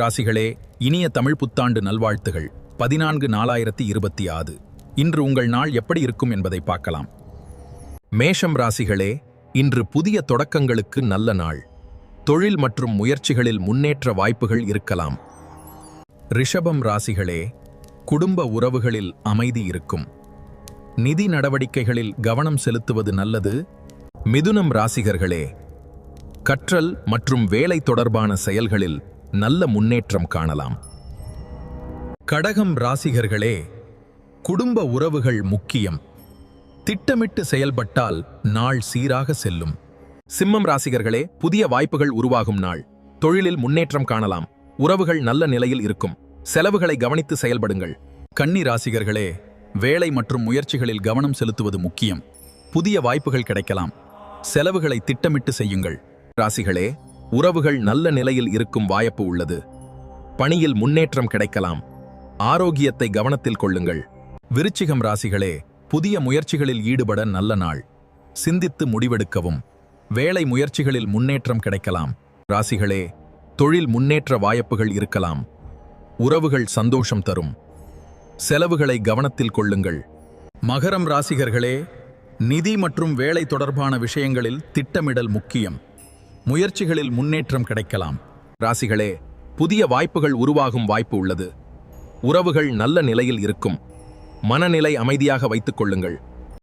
ராசிகளே, இனிய தமிழ் புத்தாண்டு நல்வாழ்த்துகள். 14/4/26. இன்று உங்கள் நாள் எப்படி இருக்கும் என்பதை பார்க்கலாம். மேஷம் ராசிகளே, இன்று புதிய தொடக்கங்களுக்கு நல்ல நாள். தொழில் மற்றும் முயற்சிகளில் முன்னேற்ற வாய்ப்புகள் இருக்கலாம். ரிஷபம் ராசிகளே, குடும்ப உறவுகளில் அமைதி இருக்கும். நிதி நடவடிக்கைகளில் கவனம் செலுத்துவது நல்லது. மிதுனம் ராசிகர்களே, கற்றல் மற்றும் வேலை தொடர்பான செயல்களில் நல்ல முன்னேற்றம் காணலாம். கடகம் ராசிகர்களே, குடும்ப உறவுகள் முக்கியம். திட்டமிட்டு செயல்பட்டால் நாள் சீராக செல்லும். சிம்மம் ராசிகர்களே, புதிய வாய்ப்புகள் உருவாகும் நாள். தொழிலில் முன்னேற்றம் காணலாம். உறவுகள் நல்ல நிலையில் இருக்கும். செலவுகளை கவனித்து செயல்படுங்கள். கன்னி ராசிகர்களே, வேலை மற்றும் முயற்சிகளில் கவனம் செலுத்துவது முக்கியம். புதிய வாய்ப்புகள் கிடைக்கலாம். செலவுகளை திட்டமிட்டு செய்யுங்கள். ராசிகளே, உறவுகள் நல்ல நிலையில் இருக்கும் வாய்ப்பு உள்ளது. பணியில் முன்னேற்றம் கிடைக்கலாம். ஆரோக்கியத்தை கவனத்தில் கொள்ளுங்கள். விருச்சிகம் ராசிகளே, புதிய முயற்சிகளில் ஈடுபட நல்ல நாள். சிந்தித்து முடிவெடுக்கவும். வேலை முயற்சிகளில் முன்னேற்றம் கிடைக்கலாம். ராசிகளே, தொழில் முன்னேற்ற வாய்ப்புகள் இருக்கலாம். உறவுகள் சந்தோஷம் தரும். செலவுகளை கவனத்தில் கொள்ளுங்கள். மகரம் ராசிகர்களே, நிதி மற்றும் வேலை தொடர்பான விஷயங்களில் திட்டமிடல் முக்கியம். முயற்சிகளில் முன்னேற்றம் கிடைக்கலாம். ராசிகளே, புதிய வாய்ப்புகள் உருவாகும் வாய்ப்பு உள்ளது. உறவுகள் நல்ல நிலையில் இருக்கும். மனநிலை அமைதியாக வைத்துக் கொள்ளுங்கள்.